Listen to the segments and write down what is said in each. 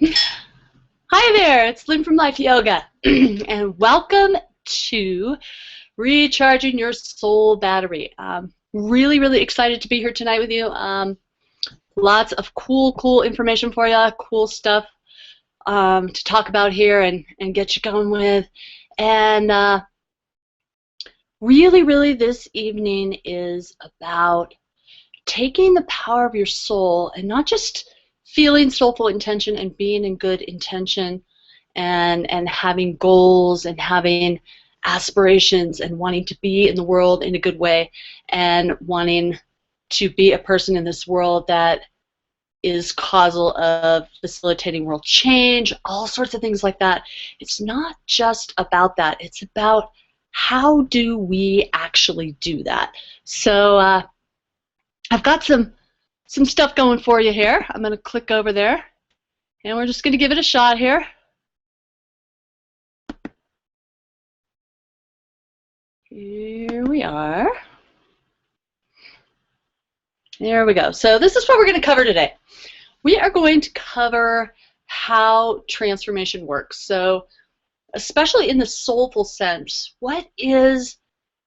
Hi there, it's Lynn from Life Yoga, and welcome to Recharging Your Soul Battery. Really excited to be here tonight with you. Lots of cool information for you, cool stuff to talk about here and get you going with. And really this evening is about taking the power of your soul and not just feeling soulful intention and being in good intention and having goals and having aspirations and wanting to be in the world in a good way and wanting to be a person in this world that is causal of facilitating world change, all sorts of things like that. It's not just about that. It's about how do we actually do that. So I've got some stuff going for you here. I'm going to click over there, and we're just going to give it a shot here. Here we are. There we go. So this is what we're going to cover today. We are going to cover how transformation works. So especially in the soulful sense, what is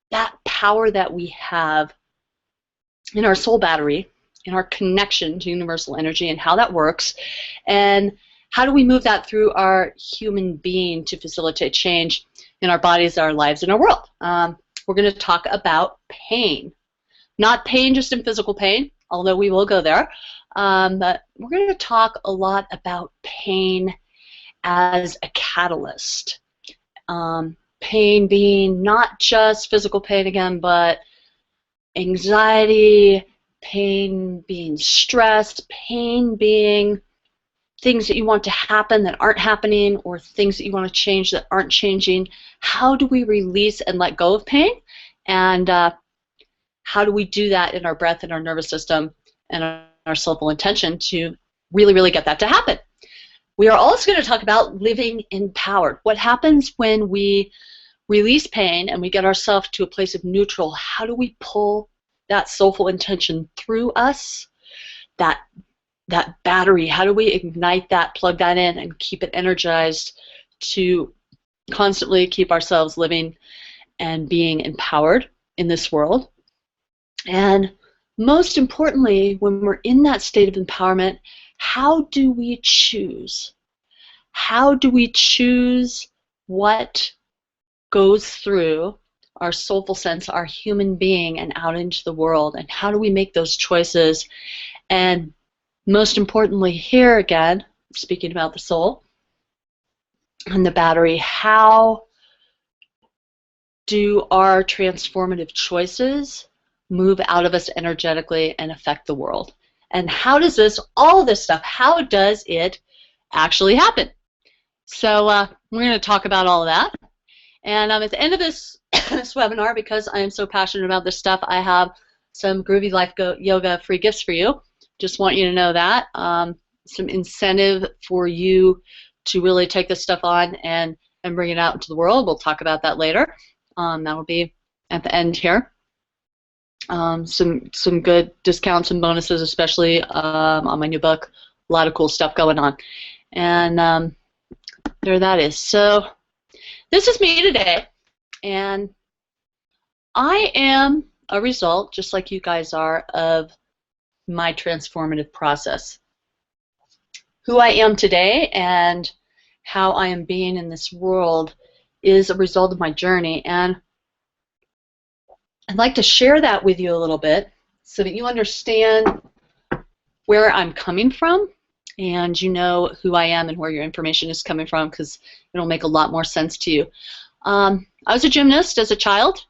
that power that we have in our soul battery, in our connection to universal energy, and how that works, and how do we move that through our human being to facilitate change in our bodies, our lives, and our world. We're going to talk about pain. Not pain just in physical pain, although we will go there, but we're going to talk a lot about pain as a catalyst. Pain being not just physical pain again, but anxiety, pain being stress, pain being things that you want to happen that aren't happening, or things that you want to change that aren't changing. How do we release and let go of pain? And how do we do that in our breath and our nervous system and our soulful intention to really get that to happen? We are also going to talk about living empowered. What happens when we release pain and we get ourselves to a place of neutral? How do we pull that soulful intention through us, that battery? How do we ignite that, plug that in, and keep it energized to constantly keep ourselves living and being empowered in this world? And most importantly, when we're in that state of empowerment, how do we choose? How do we choose what goes through our soulful sense, our human being, and out into the world? And how do we make those choices? And most importantly, here again, speaking about the soul and the battery, how do our transformative choices move out of us energetically and affect the world? And how does this, all this stuff, how does it actually happen? So we're going to talk about all of that. And at the end of this webinar, because I am so passionate about this stuff, I have some Groovy Life Yoga free gifts for you. Just want you to know that. Some incentive for you to really take this stuff on and bring it out into the world. We'll talk about that later. That'll be at the end here. Some good discounts and bonuses, especially on my new book. A lot of cool stuff going on. And there that is. So this is me today, and I am a result, just like you guys are, of my transformative process. Who I am today and how I am being in this world is a result of my journey, and I'd like to share that with you a little bit so that you understand where I'm coming from and you know who I am and where your information is coming from, because it'll make a lot more sense to you. I was a gymnast as a child,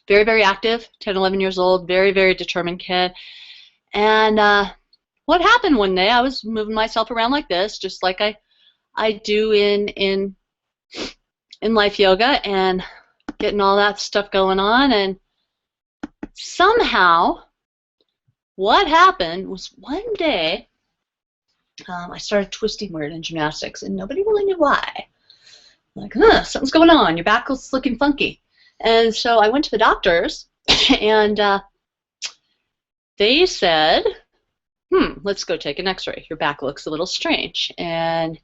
very active, 10, 11 years old, very determined kid. And what happened one day, I was moving myself around like this, just like I do in Life Yoga, and getting all that stuff going on. And somehow, what happened was one day, I started twisting weird in gymnastics, and nobody really knew why. Like, something's going on. Your back is looking funky. And so I went to the doctors, and they said, let's go take an x-ray. Your back looks a little strange. And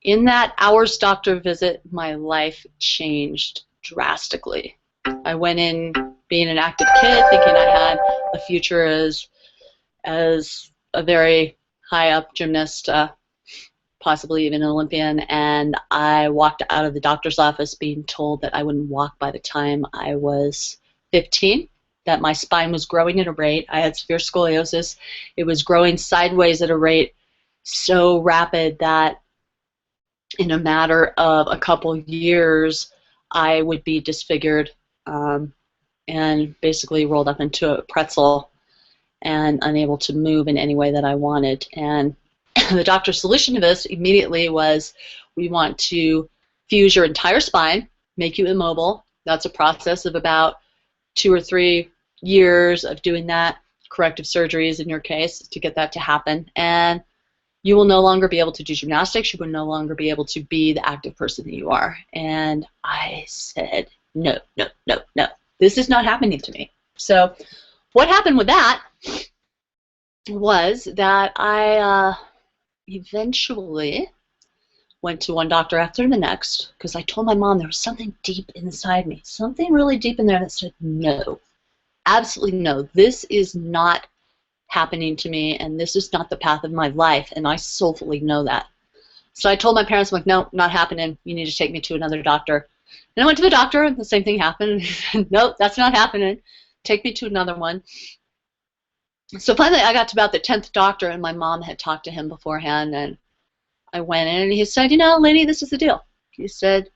in that hour's doctor visit, my life changed drastically. I went in being an active kid, thinking I had a future as a very high up gymnast, possibly even an Olympian, and I walked out of the doctor's office being told that I wouldn't walk by the time I was 15, that my spine was growing at a rate. I had severe scoliosis. It was growing sideways at a rate so rapid that in a matter of a couple years, I would be disfigured and basically rolled up into a pretzel and unable to move in any way that I wanted. And the doctor's solution to this immediately was, we want to fuse your entire spine, make you immobile. That's a process of about 2 or 3 years of doing that, corrective surgeries in your case, to get that to happen. And you will no longer be able to do gymnastics. You will no longer be able to be the active person that you are. And I said, no, no, no, no. This is not happening to me. So what happened with that was that I eventually went to one doctor after the next, because I told my mom there was something deep inside me, something really deep in there that said, no, absolutely no, this is not happening to me, and this is not the path of my life, and I soulfully know that. So I told my parents, I'm like, no, not happening. You need to take me to another doctor. And I went to the doctor, and the same thing happened. Nope, that's not happening. Take me to another one. So finally, I got to about the 10th doctor, and my mom had talked to him beforehand, and I went in, and he said, you know, lady, this is the deal. He said,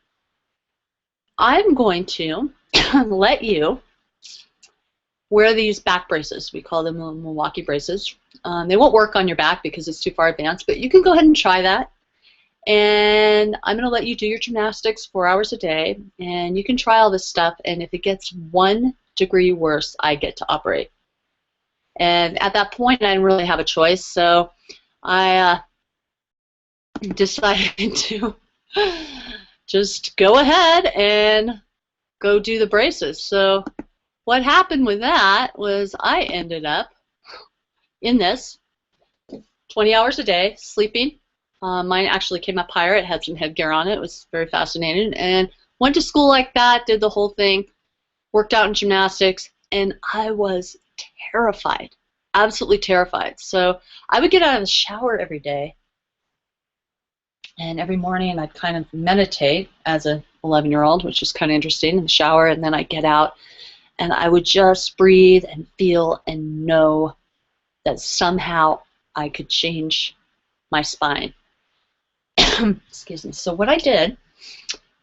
I'm going to let you wear these back braces. We call them Milwaukee braces. They won't work on your back because it's too far advanced, but you can go ahead and try that. And I'm going to let you do your gymnastics 4 hours a day, and you can try all this stuff, and if it gets 1 degree worse, I get to operate. And at that point, I didn't really have a choice, so I decided to just go ahead and go do the braces. So what happened with that was I ended up in this 20 hours a day, sleeping. Mine actually came up higher. It had some headgear on it. It was very fascinating. And went to school like that, did the whole thing, worked out in gymnastics, and I was terrified, absolutely terrified. So I would get out of the shower every day, and every morning I'd kind of meditate as an 11-year-old, which is kind of interesting, in the shower, and then I'd get out, and I would just breathe and feel and know that somehow I could change my spine. Excuse me. So what I did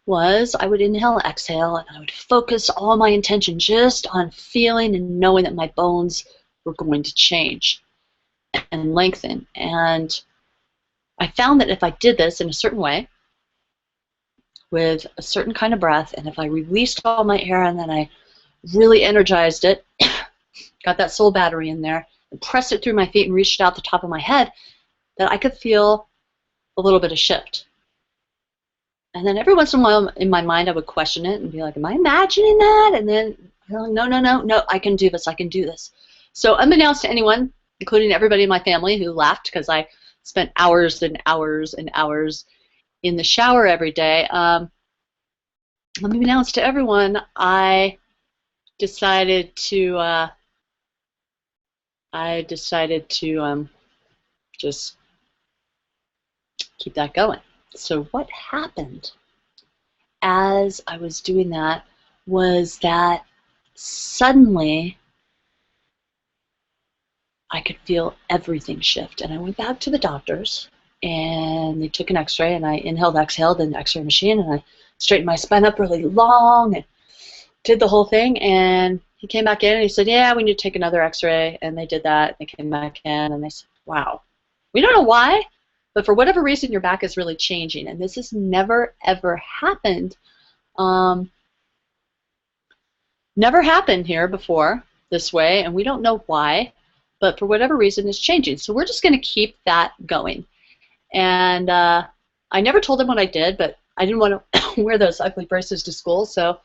was I would inhale, exhale, and I would focus all my intention just on feeling and knowing that my bones were going to change and lengthen. And I found that if I did this in a certain way, with a certain kind of breath, and if I released all my air and then I really energized it, got that soul battery in there, and pressed it through my feet and reached out the top of my head, that I could feel a little bit of shift. And then every once in a while in my mind I would question it and be like, am I imagining that? And then, no, no, no, no, I can do this, I can do this. So unbeknownst to anyone, including everybody in my family who laughed because I spent hours and hours and hours in the shower every day, unbeknownst to everyone, I decided to just keep that going. So what happened as I was doing that was that suddenly I could feel everything shift. And I went back to the doctors, and they took an x-ray, and I inhaled, exhaled in the x-ray machine, and I straightened my spine up really long and did the whole thing. And he came back in and he said, yeah, we need to take another x-ray. And they did that. They came back in and they said, wow, we don't know why, but for whatever reason your back is really changing. And this has never, ever happened. Never happened here before this way, and we don't know why, but for whatever reason it's changing. So we're just going to keep that going. And I never told them what I did, but I didn't want to wear those ugly braces to school, so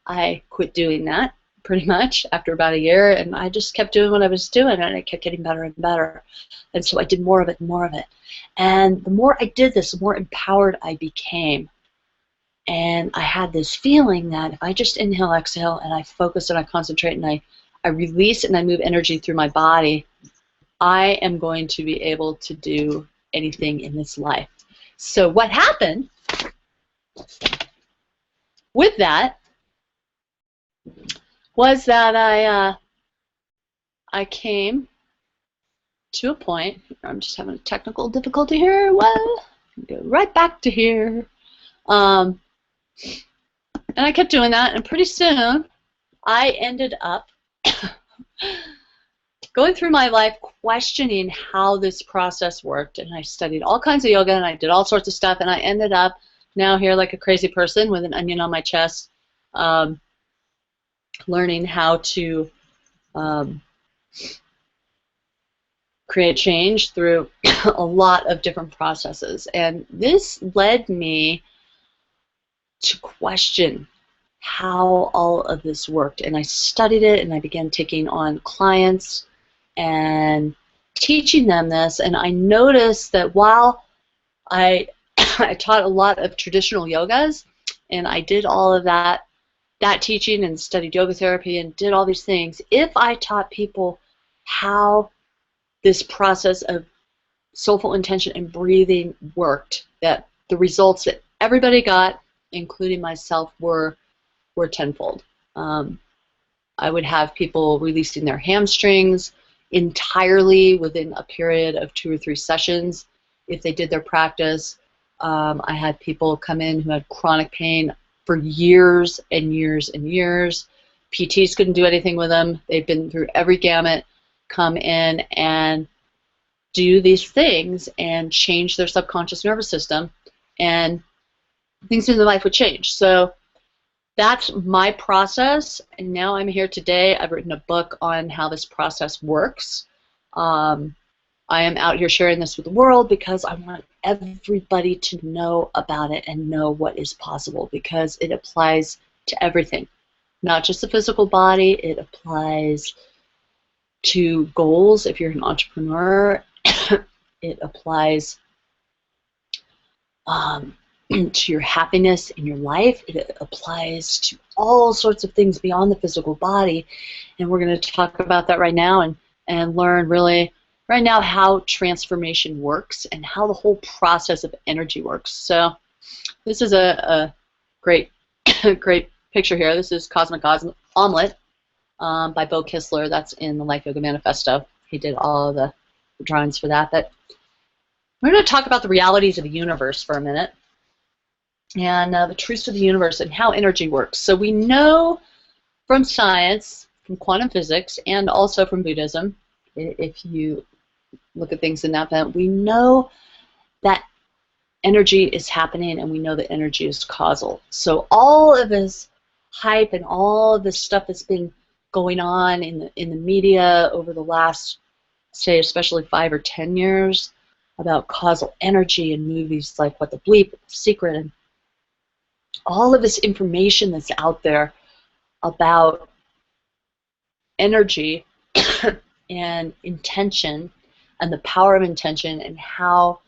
I quit doing that. pretty much, after about a year, and I just kept doing what I was doing, and it kept getting better and better. And so I did more of it and more of it. And the more I did this, the more empowered I became. And I had this feeling that if I just inhale, exhale, and I focus and I concentrate and I release and I move energy through my body, I am going to be able to do anything in this life. So what happened with that was that I came to a point. I'm just having a technical difficulty here. Well, go right back to here. And I kept doing that, and pretty soon I ended up going through my life questioning how this process worked, and I studied all kinds of yoga, and I did all sorts of stuff, and I ended up now here like a crazy person with an onion on my chest, learning how to create change through a lot of different processes. And this led me to question how all of this worked. And I studied it, and I began taking on clients and teaching them this. And I noticed that while I taught a lot of traditional yogas, and I did all of that teaching and studied yoga therapy and did all these things, if I taught people how this process of soulful intention and breathing worked, that the results that everybody got, including myself, were tenfold. I would have people releasing their hamstrings entirely within a period of 2 or 3 sessions if they did their practice. I had people come in who had chronic pain for years and years and years. PTs couldn't do anything with them. They've been through every gamut, come in and do these things and change their subconscious nervous system, and things in their life would change. So that's my process, and now I'm here today. I've written a book on how this process works. I am out here sharing this with the world because I want everybody to know about it and know what is possible, because it applies to everything, not just the physical body. It applies to goals if you're an entrepreneur. It applies to your happiness in your life. It applies to all sorts of things beyond the physical body, and we're going to talk about that right now and learn really right now how transformation works and how the whole process of energy works. So this is a great great picture here. This is Cosmic Omelet by Bo Kistler. That's in the Life Yoga Manifesto. He did all of the drawings for that. But we're going to talk about the realities of the universe for a minute, and the truths of the universe and how energy works. So we know from science, from quantum physics, and also from Buddhism, if you look at things in that way, we know that energy is happening, and we know that energy is causal. So all of this hype and all of this stuff that's been going on in the media over the last, say, especially 5 or 10 years about causal energy, and movies like What the Bleep, Secret, and all of this information that's out there about energy and intention and the power of intention, and how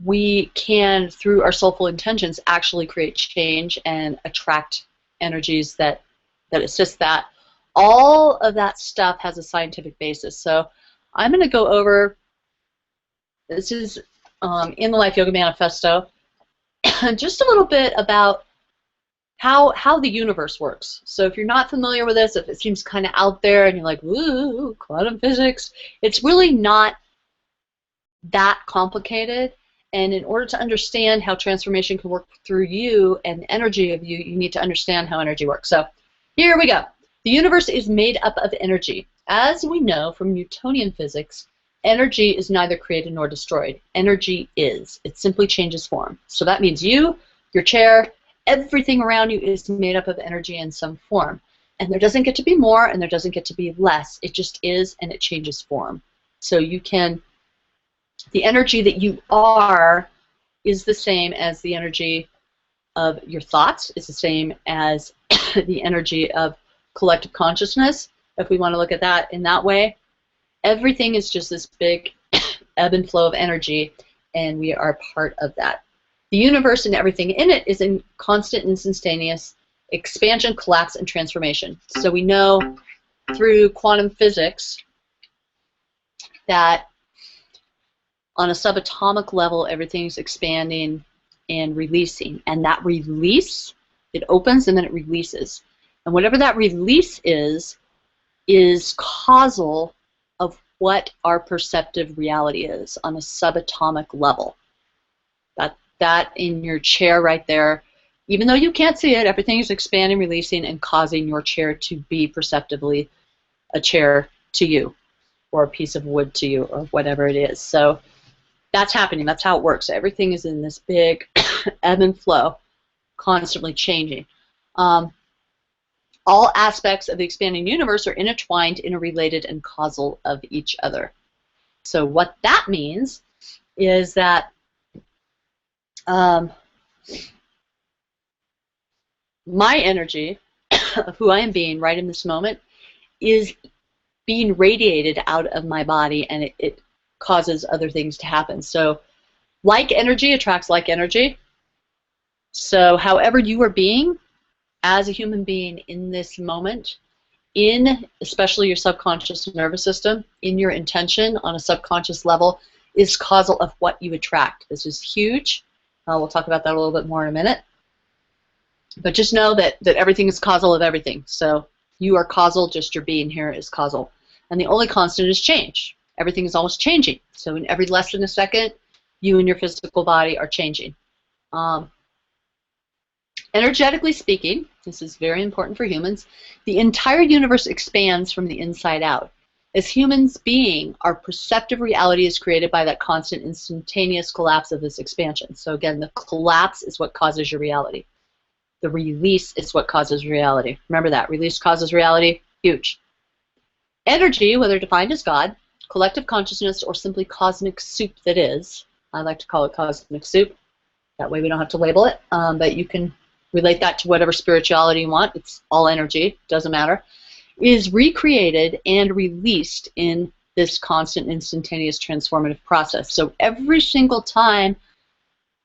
we can, through our soulful intentions, actually create change and attract energies that assist that. All of that stuff has a scientific basis. So I'm going to go over, this is in the Life Yoga Manifesto, just a little bit about how the universe works. So if you're not familiar with this, if it seems kind of out there and you're like, woo, quantum physics, it's really not that complicated. And in order to understand how transformation can work through you and the energy of you, you need to understand how energy works. So here we go. The universe is made up of energy. As we know from Newtonian physics, energy is neither created nor destroyed. Energy is. It simply changes form. So that means you, your chair, everything around you is made up of energy in some form. And there doesn't get to be more, and there doesn't get to be less. It just is, and it changes form. So you can, the energy that you are is the same as the energy of your thoughts, is the same as the energy of collective consciousness, if we want to look at that in that way, everything is just this big ebb and flow of energy, and we are part of that. The universe and everything in it is in constant instantaneous expansion, collapse, and transformation. So we know through quantum physics that on a subatomic level, everything is expanding and releasing. And that release, it opens and then it releases. And whatever that release is causal of what our perceptive reality is on a subatomic level. That in your chair right there, even though you can't see it, everything is expanding, releasing, and causing your chair to be perceptively a chair to you, or a piece of wood to you, or whatever it is. So that's happening. That's how it works. Everything is in this big ebb and flow, constantly changing. All aspects of the expanding universe are intertwined, interrelated, and causal of each other. So what that means is that my energy of who I am being right in this moment is being radiated out of my body, and it causes other things to happen. So like energy attracts like energy. So however you are being as a human being in this moment, in especially your subconscious nervous system, in your intention on a subconscious level, is causal of what you attract. This is huge. We'll talk about that a little bit more in a minute. But just know that everything is causal of everything. So you are causal, just your being here is causal. And the only constant is change. Everything is always changing. So in every less than a second, you and your physical body are changing. Energetically speaking, this is very important for humans, the entire universe expands from the inside out. As humans being, our perceptive reality is created by that constant instantaneous collapse of this expansion. So again, the collapse is what causes your reality. The release is what causes reality. Remember that. Release causes reality. Huge. Energy, whether defined as God, collective consciousness, or simply cosmic soup that is, I like to call it cosmic soup. That way we don't have to label it, but you can relate that to whatever spirituality you want. It's all energy. Doesn't matter. Is recreated and released in this constant instantaneous transformative process. So every single time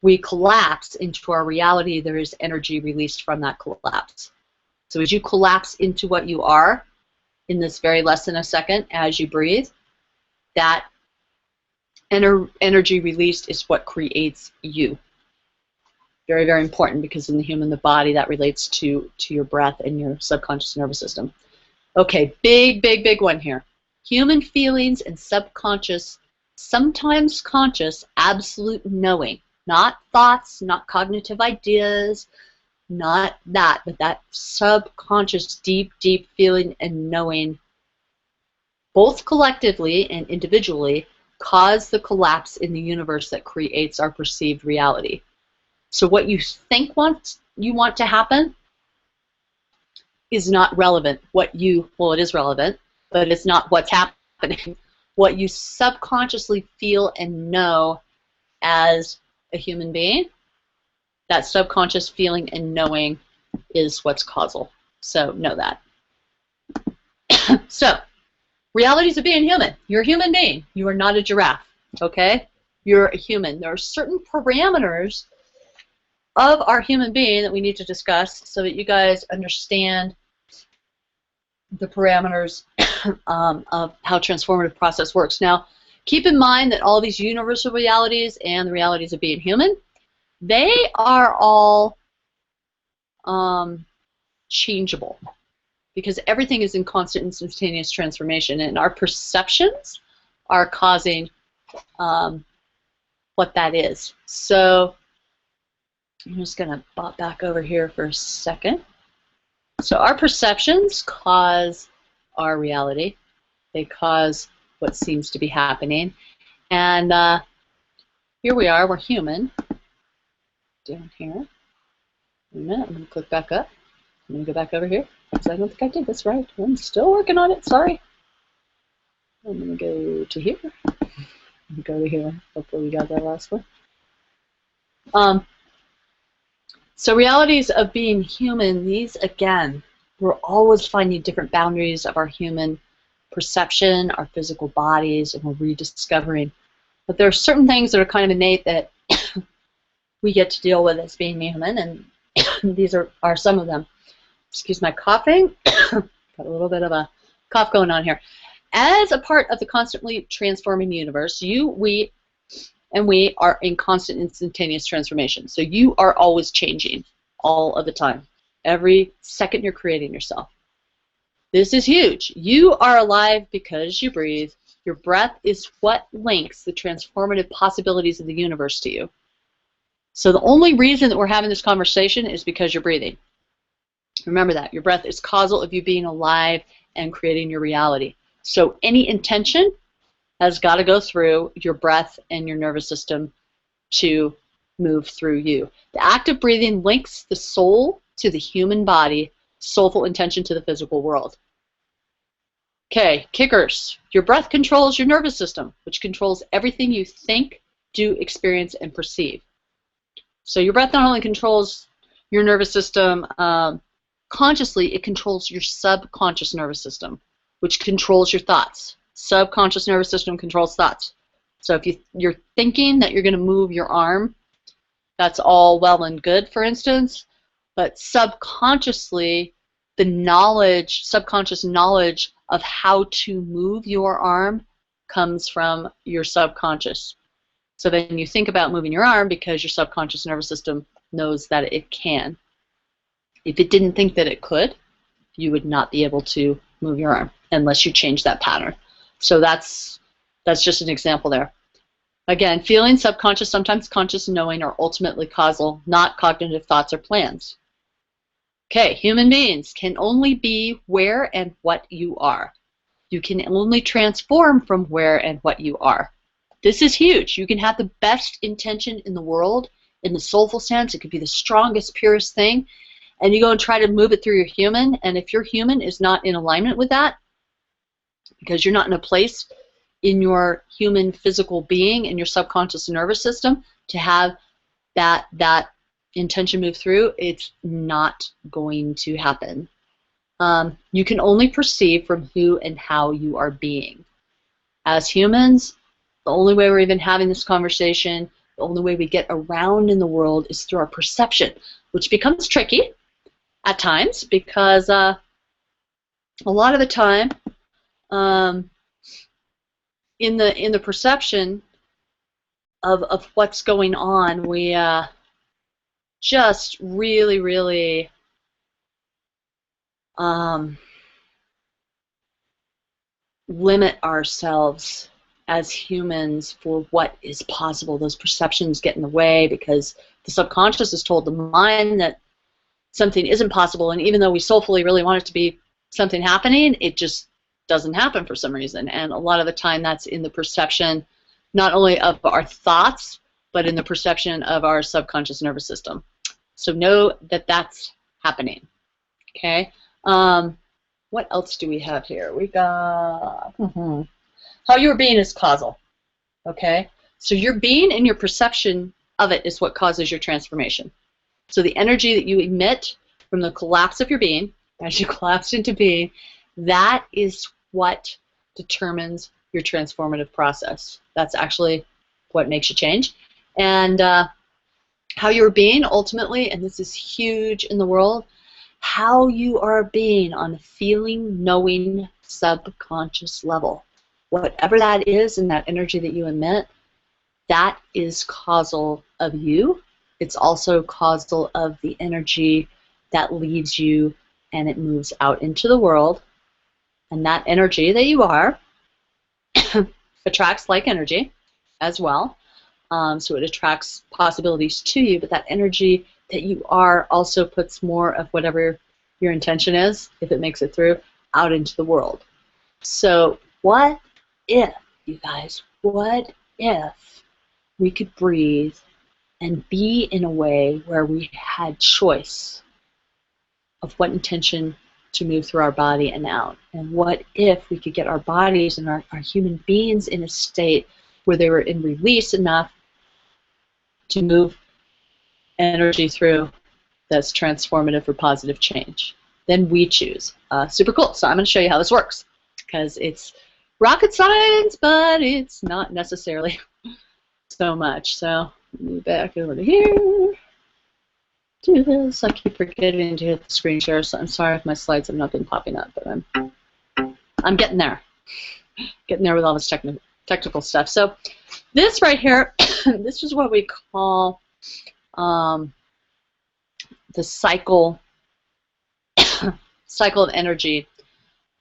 we collapse into our reality, there is energy released from that collapse. So as you collapse into what you are in this very less than a second as you breathe, that energy released is what creates you. Very, very important, because in the human, the body, that relates to your breath and your subconscious nervous system. Okay, big, big, big one here. Human feelings and subconscious, sometimes conscious, absolute knowing. Not thoughts, not cognitive ideas, not that, but that subconscious, deep, deep feeling and knowing, both collectively and individually, cause the collapse in the universe that creates our perceived reality. So what you think you want to happen is not relevant. Well, it is relevant, but it's not what's happening. What you subconsciously feel and know as a human being, that subconscious feeling and knowing is what's causal. So know that. So, realities of being human. You're a human being. You are not a giraffe, okay? You're a human. There are certain parameters of our human being that we need to discuss so that you guys understand the parameters of how transformative process works. Now, keep in mind that all these universal realities and the realities of being human, they are all changeable, because everything is in constant instantaneous transformation, and our perceptions are causing what that is. So I'm just going to bop back over here for a second. So our perceptions cause our reality. They cause what seems to be happening. And here we are, we're human. Down here. Wait a minute, I'm going to click back up. I'm going to go back over here, because I don't think I did this right. I'm still working on it, sorry. I'm going to go to here. Go to here. Hopefully we got that last one. So realities of being human, these again, We're always finding different boundaries of our human perception, our physical bodies, and we're rediscovering. But there are certain things that are kind of innate that we get to deal with as being human, and these are some of them. Excuse my coughing. Got a little bit of a cough going on here. As a part of the constantly transforming universe, we are in constant instantaneous transformation. So you are always changing all of the time. Every second you're creating yourself. This is huge. You are alive because you breathe. Your breath is what links the transformative possibilities of the universe to you. So the only reason that we're having this conversation is because you're breathing. Remember that. Your breath is causal of you being alive and creating your reality. So any intention has got to go through your breath and your nervous system to move through you. The act of breathing links the soul to the human body, soulful intention to the physical world. Okay, kickers. Your breath controls your nervous system, which controls everything you think, do, experience, and perceive. So your breath not only controls your nervous system consciously, it controls your subconscious nervous system, which controls your thoughts. Subconscious nervous system controls thoughts. So if you're thinking that you're going to move your arm, that's all well and good, for instance, but subconsciously, the subconscious knowledge of how to move your arm comes from your subconscious. So then you think about moving your arm because your subconscious nervous system knows that it can. If it didn't think that it could, you would not be able to move your arm unless you change that pattern. So that's just an example there. Again, feeling, subconscious, sometimes conscious, knowing are ultimately causal, not cognitive thoughts or plans. Okay, human beings can only be where and what you are. You can only transform from where and what you are. This is huge. You can have the best intention in the world, in the soulful sense. It could be the strongest, purest thing, and you go and try to move it through your human, and if your human is not in alignment with that, because you're not in a place in your human physical being, in your subconscious nervous system, to have that intention move through, it's not going to happen. You can only perceive from who and how you are being. As humans, the only way we're even having this conversation, the only way we get around in the world is through our perception, which becomes tricky at times because a lot of the time in the perception of what's going on, we just really limit ourselves as humans for what is possible. Those perceptions get in the way because the subconscious has told the mind that something isn't possible, and even though we soulfully really want it to be something happening, it just doesn't happen for some reason. And a lot of the time that's in the perception not only of our thoughts, but in the perception of our subconscious nervous system. So know that that's happening. Okay? What else do we have here? We got how your being is causal. Okay? So your being and your perception of it is what causes your transformation. So the energy that you emit from the collapse of your being, as you collapse into being, that is what determines your transformative process. That's actually what makes you change. And how you're being ultimately, and this is huge in the world, how you are being on a feeling, knowing, subconscious level. Whatever that is and that energy that you emit, that is causal of you. It's also causal of the energy that leaves you and it moves out into the world. And that energy that you are attracts like energy as well. So it attracts possibilities to you, but that energy that you are also puts more of whatever your intention is, if it makes it through, out into the world. So what if, you guys, what if we could breathe and be in a way where we had choice of what intention to move through our body and out? And what if we could get our bodies and our human beings in a state where they were in release enough to move energy through that's transformative for positive change? than we choose. Super cool. So I'm going to show you how this works, because it's rocket science, but it's not necessarily so much. So move back over to here. Do this. I keep forgetting to hit the screen share, so I'm sorry if my slides have not been popping up, but I'm getting there. Getting there with all this technical stuff. So this right here, this is what we call the cycle of energy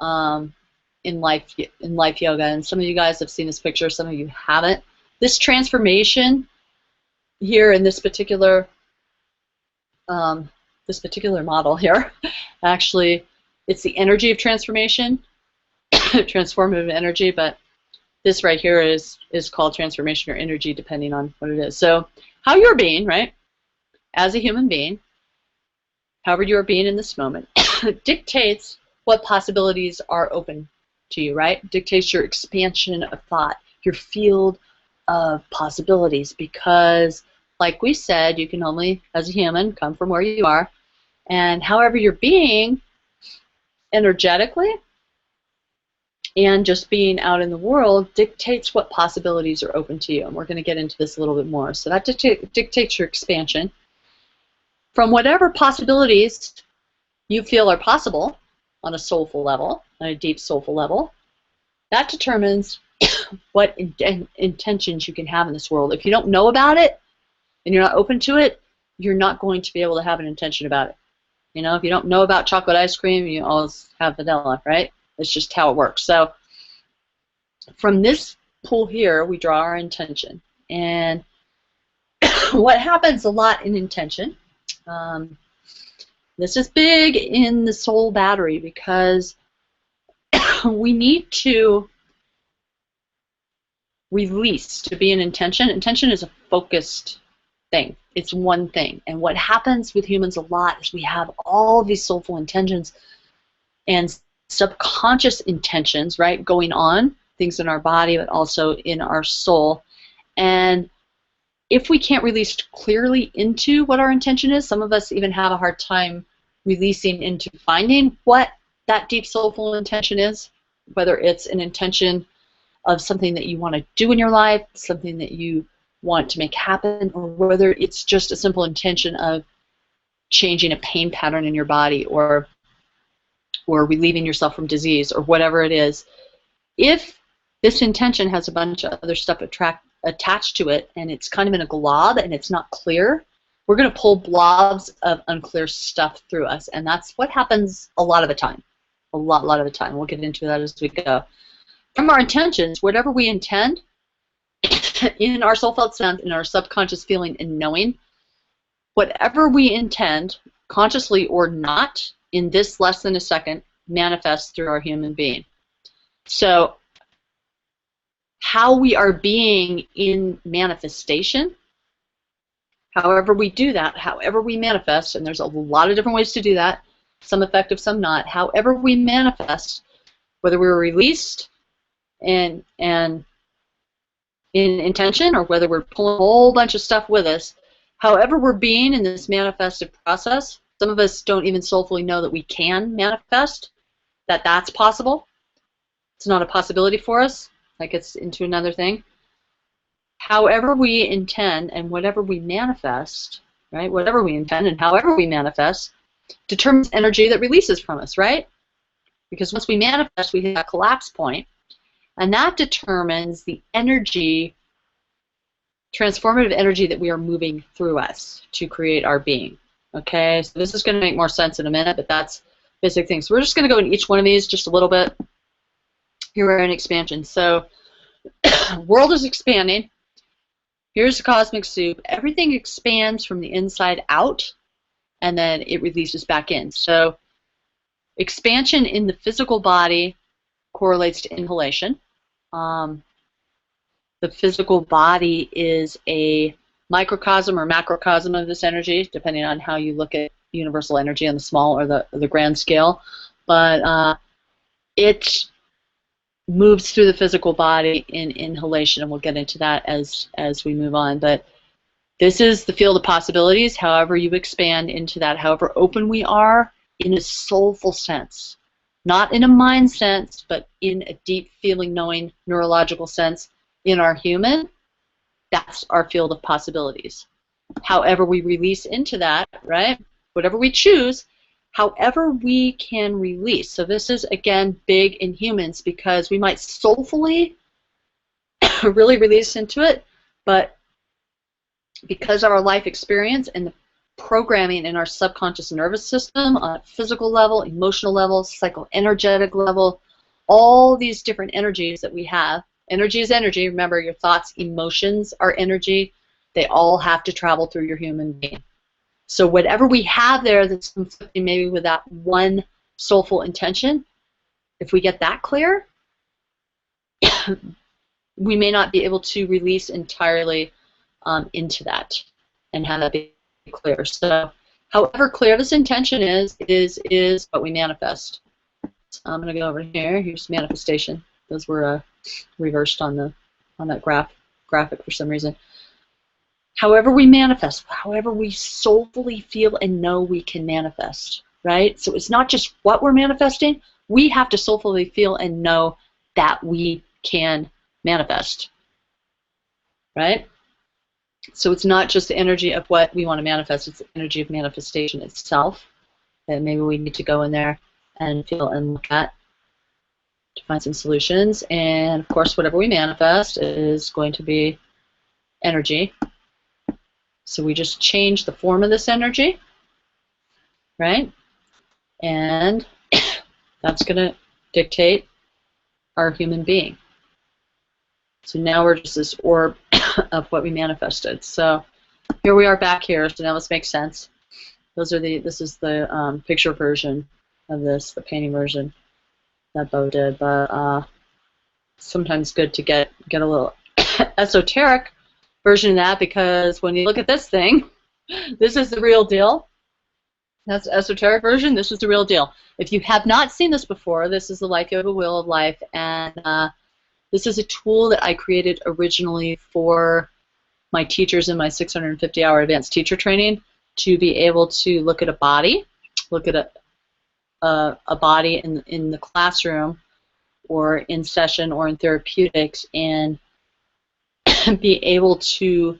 in life yoga. And some of you guys have seen this picture, some of you haven't. This transformation here in this particular model here, actually, it's the energy of transformation, transformative energy, but this right here is called transformation or energy, depending on what it is. So how you're being, right, as a human being, however you're being in this moment, dictates what possibilities are open to you, right? Dictates your expansion of thought, your field of possibilities, because like we said, you can only, as a human, come from where you are, and however you're being energetically and just being out in the world dictates what possibilities are open to you, and we're going to get into this a little bit more. So that dictates your expansion from whatever possibilities you feel are possible on a soulful level, on a deep soulful level. That determines what intentions you can have in this world. If you don't know about it and you're not open to it, you're not going to be able to have an intention about it. You know, if you don't know about chocolate ice cream, you always have vanilla, right? It's just how it works. So from this pool here, we draw our intention. And what happens a lot in intention, this is big in the soul battery, because we need to release to be an intention. Intention is a focused thing. It's one thing. And what happens with humans a lot is we have all of these soulful intentions and subconscious intentions, right, going on, things in our body, but also in our soul. And if we can't release clearly into what our intention is, some of us even have a hard time releasing into finding what that deep soulful intention is, whether it's an intention of something that you want to do in your life, something that you want to make happen, or whether it's just a simple intention of changing a pain pattern in your body, or relieving yourself from disease, or whatever it is. If this intention has a bunch of other stuff attached to it, and it's kind of in a glob and it's not clear, we're going to pull blobs of unclear stuff through us, and that's what happens a lot of the time. A lot of the time. We'll get into that as we go. From our intentions, whatever we intend, in our soul felt sense, in our subconscious feeling and knowing, whatever we intend, consciously or not, in this less than a second, manifests through our human being. So how we are being in manifestation, however we do that, however we manifest, and there's a lot of different ways to do that, some effective, some not, however we manifest, whether we're released and in intention, or whether we're pulling a whole bunch of stuff with us, however we're being in this manifested process, some of us don't even soulfully know that we can manifest, that that's possible. It's not a possibility for us, that gets into another thing. However we intend and whatever we manifest, right, whatever we intend and however we manifest, determines energy that releases from us, right? Because once we manifest, we hit that collapse point, and that determines the energy, transformative energy that we are moving through us to create our being. Okay, so this is going to make more sense in a minute, but that's basic things. So we're just going to go in each one of these just a little bit. Here we're in expansion. So world is expanding. Here's the cosmic soup. Everything expands from the inside out, and then it releases back in. So expansion in the physical body correlates to inhalation. The physical body is a microcosm or macrocosm of this energy, depending on how you look at universal energy on the small or the grand scale. But it moves through the physical body in inhalation, and we'll get into that as we move on. But this is the field of possibilities. However you expand into that, however open we are in a soulful sense. Not in a mind sense, but in a deep feeling, knowing, neurological sense in our human. That's our field of possibilities. However we release into that, right? Whatever we choose, however we can release. So this is, again, big in humans because we might soulfully really release into it, but because of our life experience and the programming in our subconscious nervous system on a physical level, emotional level, psychoenergetic level, all these different energies that we have. Energy is energy. Remember, your thoughts, emotions are energy. They all have to travel through your human being. So whatever we have there that's conflicting maybe with that one soulful intention, if we get that clear, we may not be able to release entirely into that and have that be clear. So however clear this intention is what we manifest. So I'm going to go over here. Here's manifestation. Those were reversed on that graphic for some reason. However we manifest, however we soulfully feel and know we can manifest, right? So it's not just what we're manifesting. We have to soulfully feel and know that we can manifest, right? So it's not just the energy of what we want to manifest, it's the energy of manifestation itself that maybe we need to go in there and feel and look at to find some solutions. And of course, whatever we manifest is going to be energy. So we just change the form of this energy, right? And that's going to dictate our human being. So now we're just this orb of what we manifested. So here we are back here. So now this makes sense. This is the picture version of this, the painting version that Bo did. But sometimes good to get a little esoteric version of that, because when you look at this thing, this is the real deal. That's the esoteric version. This is the real deal. If you have not seen this before, this is the Life Yoga Wheel of Life, and this is a tool that I created originally for my teachers in my 650-hour advanced teacher training to be able to look at a body, look at a body in the classroom or in session or in therapeutics, and be able to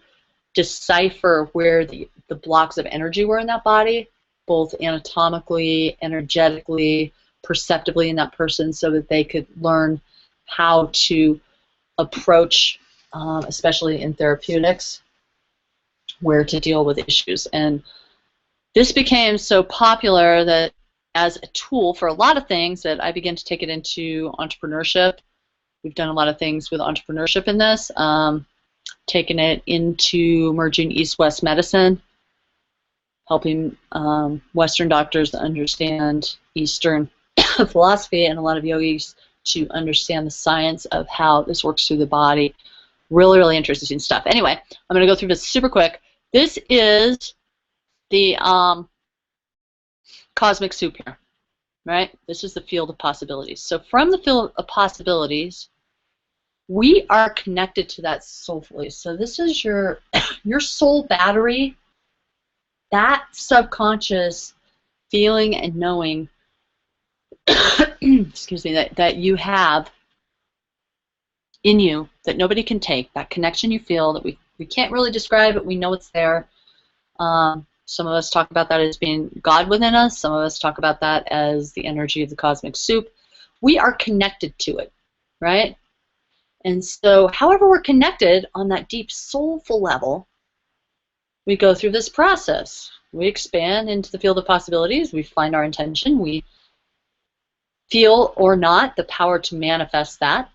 decipher where the blocks of energy were in that body, both anatomically, energetically, perceptively in that person, so that they could learn how to approach, especially in therapeutics, where to deal with issues. And this became so popular that as a tool for a lot of things that I began to take it into entrepreneurship. We've done a lot of things with entrepreneurship in this, taken it into merging East-West medicine, helping Western doctors to understand Eastern philosophy, and a lot of yogis to understand the science of how this works through the body. Really, really interesting stuff. Anyway, I'm going to go through this super quick. This is the cosmic soup here, right? This is the field of possibilities. So from the field of possibilities, we are connected to that soulfully. So this is your soul battery, that subconscious feeling and knowing excuse me, that you have in you that nobody can take, that connection you feel that we can't really describe it, we know it's there. Some of us talk about that as being God within us, some of us talk about that as the energy of the cosmic soup. We are connected to it, right? And so however we're connected on that deep soulful level, we go through this process. We expand into the field of possibilities, we find our intention, we feel or not the power to manifest that,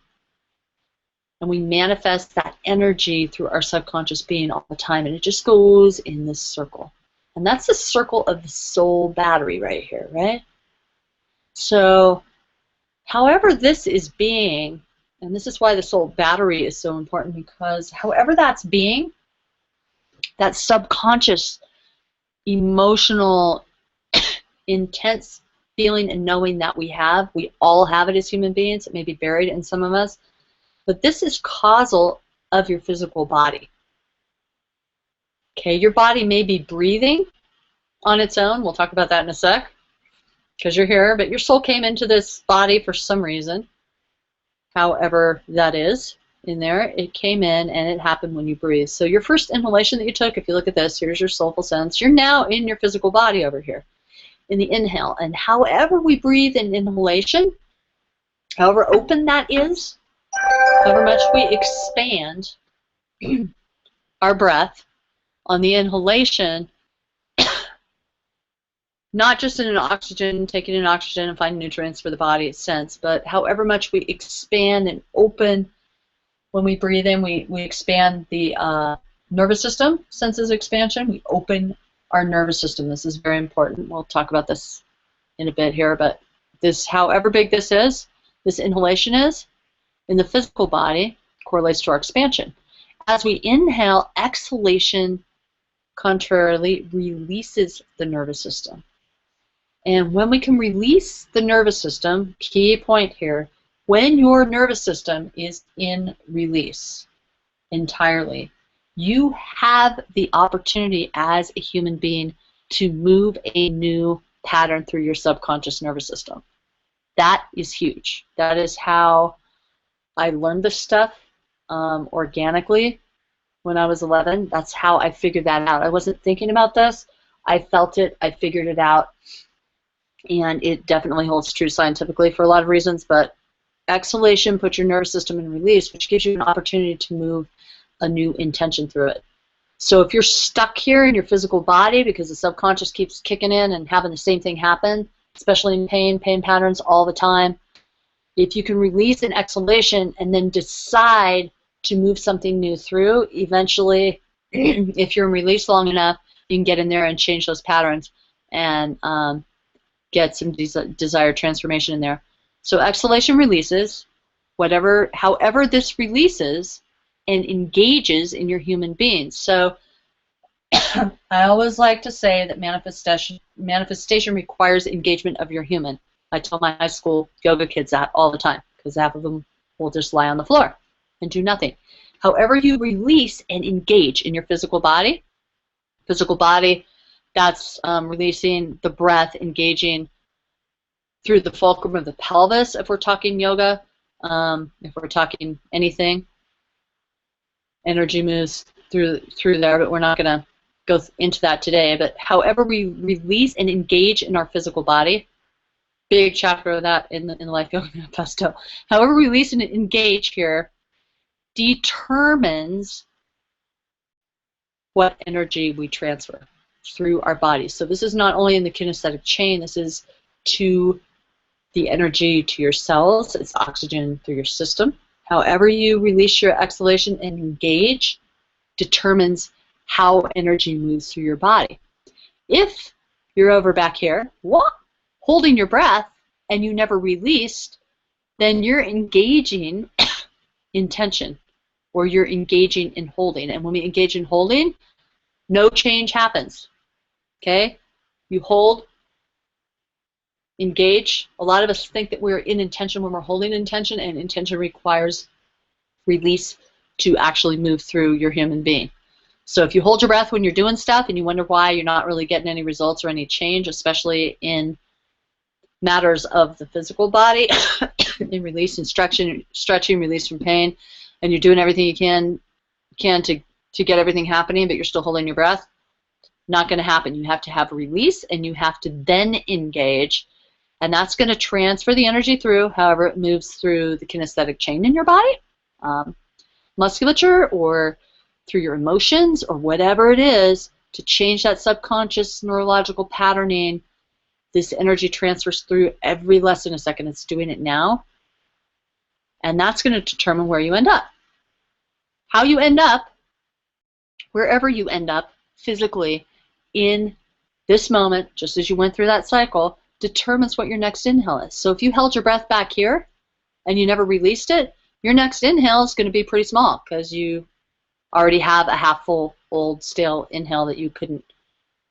and we manifest that energy through our subconscious being all the time, and it just goes in this circle. And that's the circle of the soul battery right here, right? So however this is being, and this is why the soul battery is so important, because however that's being, that subconscious, emotional, intense feeling and knowing that we all have it as human beings. It may be buried in some of us, but this is causal of your physical body. Okay, your body may be breathing on its own. We'll talk about that in a sec. because you're here, but your soul came into this body for some reason, however that is in there. It came in, and it happened when you breathe. So your first inhalation that you took, if you look at this, here's your soulful sense. You're now in your physical body over here in the inhale. And however we breathe in inhalation, however open that is, however much we expand our breath on the inhalation, not just in an oxygen, taking in oxygen and finding nutrients for the body sense, but however much we expand and open when we breathe in, we expand the nervous system, senses expansion, we open our nervous system. This is very important. We'll talk about this in a bit here, but this, however big this is, this inhalation is, in the physical body, correlates to our expansion. As we inhale, exhalation contrarily releases the nervous system. And when we can release the nervous system, key point here, when your nervous system is in release entirely, you have the opportunity as a human being to move a new pattern through your subconscious nervous system. That is huge. That is how I learned this stuff organically when I was 11. That's how I figured that out. I wasn't thinking about this. I felt it. I figured it out. And it definitely holds true scientifically for a lot of reasons, but exhalation puts your nervous system in release, which gives you an opportunity to move a new intention through it. So if you're stuck here in your physical body because the subconscious keeps kicking in and having the same thing happen, especially in pain patterns all the time, if you can release an exhalation and then decide to move something new through, eventually, if you're in release long enough, you can get in there and change those patterns and get some desired transformation in there. So exhalation releases, however this releases and engages in your human being. So I always like to say that manifestation requires engagement of your human. I tell my high school yoga kids that all the time because half of them will just lie on the floor and do nothing. However you release and engage in your physical body, that's releasing the breath, engaging through the fulcrum of the pelvis if we're talking yoga, if we're talking anything. Energy moves through there, but we're not going to go into that today. But however we release and engage in our physical body, big chapter of that in the Life Yoga Manifesto. However we release and engage here determines what energy we transfer through our bodies. So this is not only in the kinesthetic chain, this is to the energy to your cells, it's oxygen through your system. However you release your exhalation and engage determines how energy moves through your body. If you're over back here, holding your breath, and you never released, then you're engaging in tension, or you're engaging in holding. And when we engage in holding, no change happens. Okay? You hold, engage. A lot of us think that we're in intention when we're holding intention, and intention requires release to actually move through your human being. So if you hold your breath when you're doing stuff and you wonder why you're not really getting any results or any change, especially in matters of the physical body, in release and stretching, release from pain, and you're doing everything you can to get everything happening, but you're still holding your breath, not going to happen. You have to have a release, and you have to then engage, and that's going to transfer the energy through, however it moves through the kinesthetic chain in your body, musculature, or through your emotions, or whatever it is, to change that subconscious neurological patterning. This energy transfers through every less than a second. It's doing it now. And that's going to determine where you end up. How you end up, wherever you end up physically in this moment, just as you went through that cycle, determines what your next inhale is. So if you held your breath back here and you never released it, your next inhale is going to be pretty small because you already have a half full, old, stale inhale that you couldn't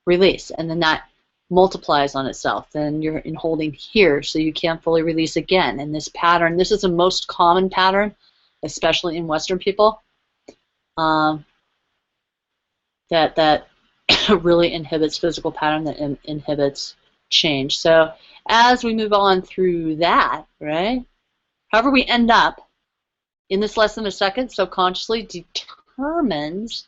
release. And then that multiplies on itself. Then you're in holding here, so you can't fully release again. And this pattern, this is the most common pattern, especially in Western people, that really inhibits physical pattern, that inhibits change. So as we move on through that, right, however we end up in this less than a second subconsciously determines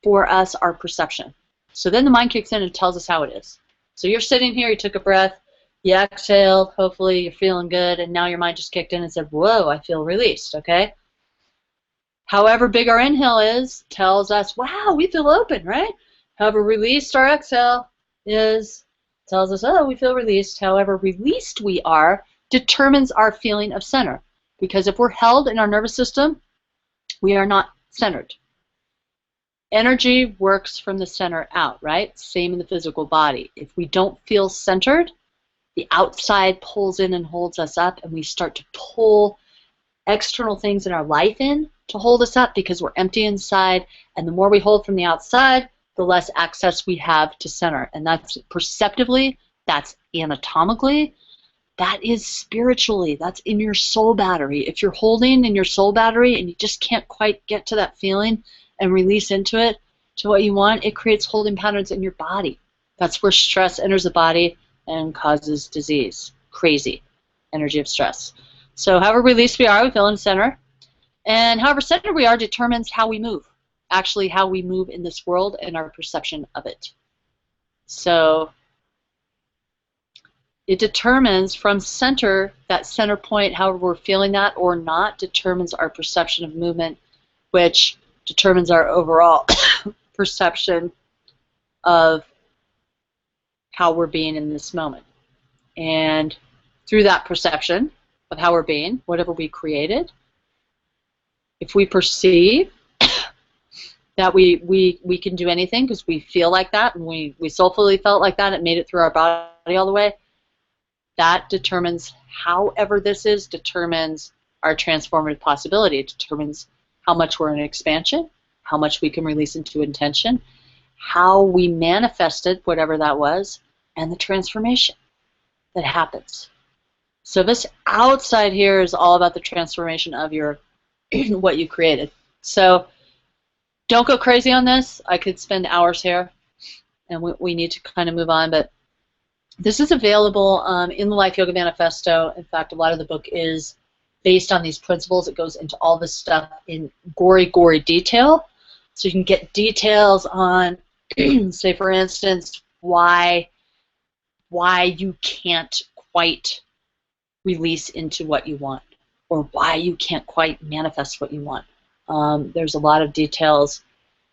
for us our perception. So then the mind kicks in and tells us how it is. So you're sitting here, you took a breath, you exhaled, hopefully you're feeling good, and now your mind just kicked in and said, whoa, I feel released, okay? However big our inhale is, tells us, wow, we feel open, right? However released our exhale is, tells us, oh, we feel released. However released we are determines our feeling of center. Because if we're held in our nervous system, we are not centered. Energy works from the center out, right? Same in the physical body. If we don't feel centered, the outside pulls in and holds us up, and we start to pull external things in our life in to hold us up because we're empty inside, and the more we hold from the outside, the less access we have to center. And that's perceptively, that's anatomically, that is spiritually, that's in your soul battery. If you're holding in your soul battery and you just can't quite get to that feeling and release into it, to what you want, it creates holding patterns in your body. That's where stress enters the body and causes disease. Crazy energy of stress. So however released we are, we feel in center. And however centered we are determines how we move. Actually, how we move in this world and our perception of it. So it determines from center, that center point, however we're feeling that or not, determines our perception of movement, which determines our overall perception of how we're being in this moment. And through that perception of how we're being, whatever we created, if we perceive that we can do anything because we feel like that and we soulfully felt like that, it made it through our body all the way, that determines, however this is, determines our transformative possibility. It determines how much we're in expansion, how much we can release into intention, how we manifested whatever that was, and the transformation that happens. So this outside here is all about the transformation of your what you created. So don't go crazy on this. I could spend hours here, and we need to kind of move on, but this is available in the Life Yoga Manifesto. In fact, a lot of the book is based on these principles. It goes into all this stuff in gory detail. So you can get details on, say for instance, why you can't quite release into what you want, or why you can't quite manifest what you want. There's a lot of details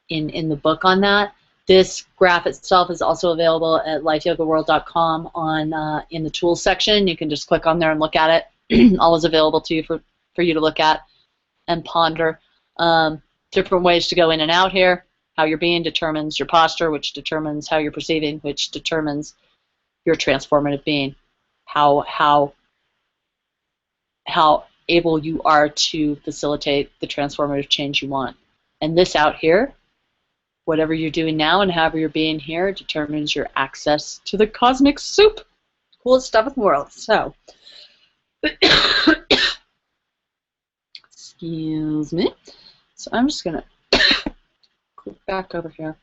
in the book on that. This graph itself is also available at lifeyogaworld.com on in the tools section. You can just click on there and look at it. Always available to you for you to look at and ponder. Different ways to go in and out here. How you're being determines your posture, which determines how you're perceiving, which determines your transformative being. How able you are to facilitate the transformative change you want. And this out here, whatever you're doing now and however you're being here, determines your access to the cosmic soup. Coolest stuff in the world. So, excuse me. So I'm just going to click back over here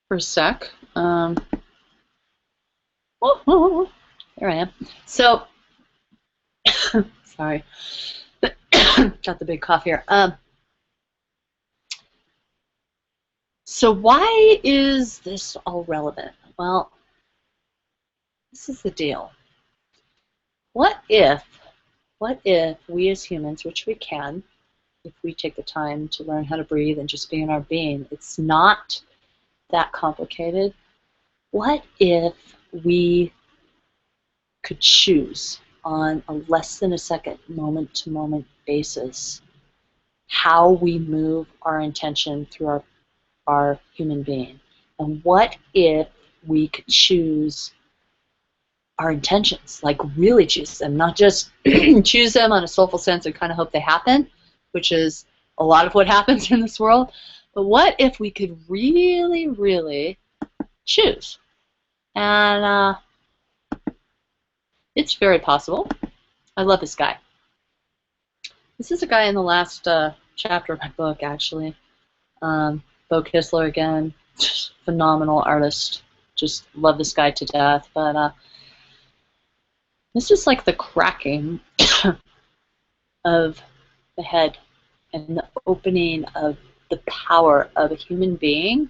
for a sec. Here I am. So, sorry. Got the big cough here. So why is this all relevant? Well, this is the deal. What if we as humans, which we can, if we take the time to learn how to breathe and just be in our being, it's not that complicated. What if we could choose on a less than a second, moment-to-moment basis how we move our intention through our human being? And what if we could choose our intentions, like really choose them, not just choose them on a soulful sense and kind of hope they happen, which is a lot of what happens in this world, but what if we could really, really choose? And it's very possible. I love this guy. This is a guy in the last chapter of my book, actually. Bo Kistler again, phenomenal artist, just love this guy to death. But this is like the cracking of the head and the opening of the power of a human being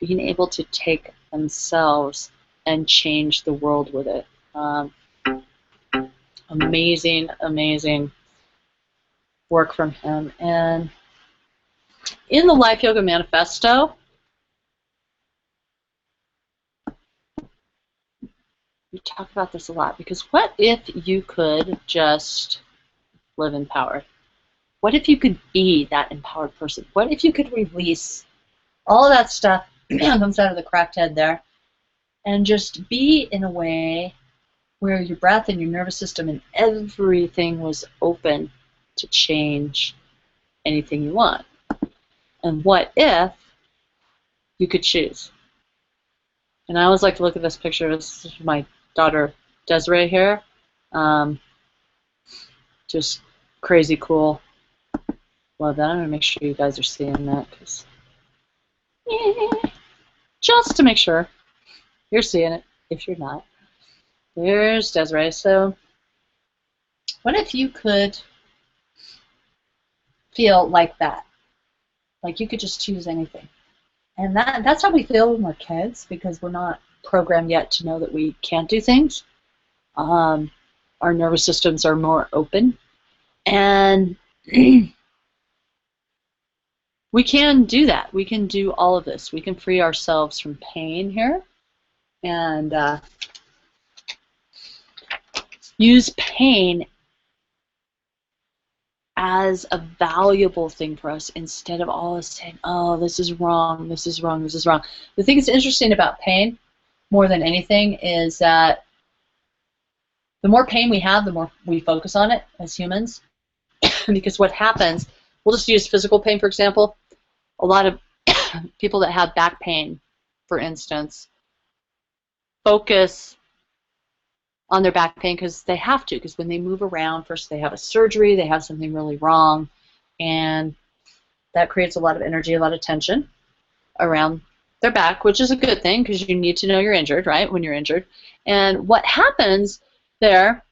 being able to take themselves and change the world with it. Amazing, amazing work from him. And in the Life Yoga Manifesto, we talk about this a lot, because what if you could just live empowered? What if you could be that empowered person? What if you could release all of that stuff that comes out of the cracked head there and just be in a way where your breath and your nervous system and everything was open to change anything you want? And what if you could choose? And I always like to look at this picture. This is my daughter Desiree here. Just crazy cool. Love that. I'm going to make sure you guys are seeing that, because just to make sure you're seeing it. If you're not, there's Desiree. So what if you could feel like that? Like you could just choose anything. And that's how we feel when we're kids, because we're not programmed yet to know that we can't do things. Our nervous systems are more open. And we can do that. We can do all of this. We can free ourselves from pain here and use pain as a valuable thing for us, instead of always saying, oh, this is wrong, this is wrong, this is wrong. The thing that's interesting about pain, more than anything, is that the more pain we have, the more we focus on it as humans. Because what happens, we'll just use physical pain, for example. A lot of people that have back pain, for instance, focus on their back pain because they have to, because when they move around, first they have a surgery, they have something really wrong, and that creates a lot of energy, a lot of tension around their back, which is a good thing, because you need to know you're injured, right, when you're injured. And what happens there,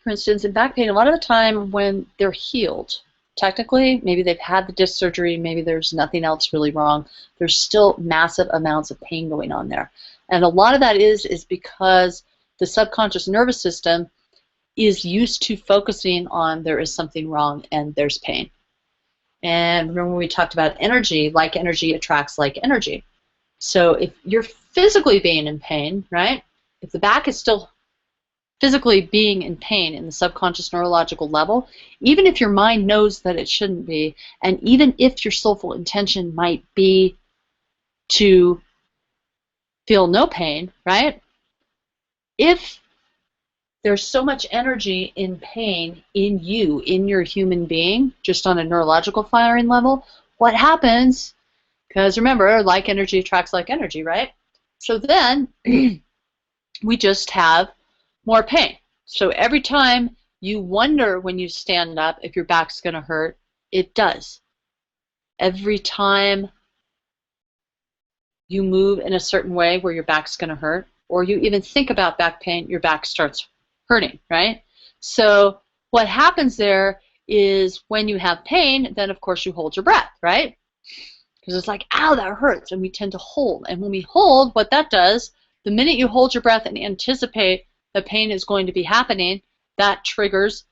for instance, in back pain, a lot of the time when they're healed, technically, maybe they've had the disc surgery, maybe there's nothing else really wrong, there's still massive amounts of pain going on there. And a lot of that is because the subconscious nervous system is used to focusing on there is something wrong and there's pain. And remember when we talked about energy, like energy attracts like energy. So if you're physically being in pain, right, if the back is still physically being in pain in the subconscious neurological level, even if your mind knows that it shouldn't be, and even if your soulful intention might be to feel no pain, right? If there's so much energy in pain in you, in your human being, just on a neurological firing level, what happens, because remember, like energy attracts like energy, right? So then we just have more pain. So every time you wonder when you stand up if your back's going to hurt, it does. Every time you move in a certain way where your back's going to hurt, or you even think about back pain, your back starts hurting, right? So what happens there is when you have pain, then of course you hold your breath, right? Because it's like, ow, that hurts, and we tend to hold. And when we hold, what that does, the minute you hold your breath and anticipate the pain is going to be happening, that triggers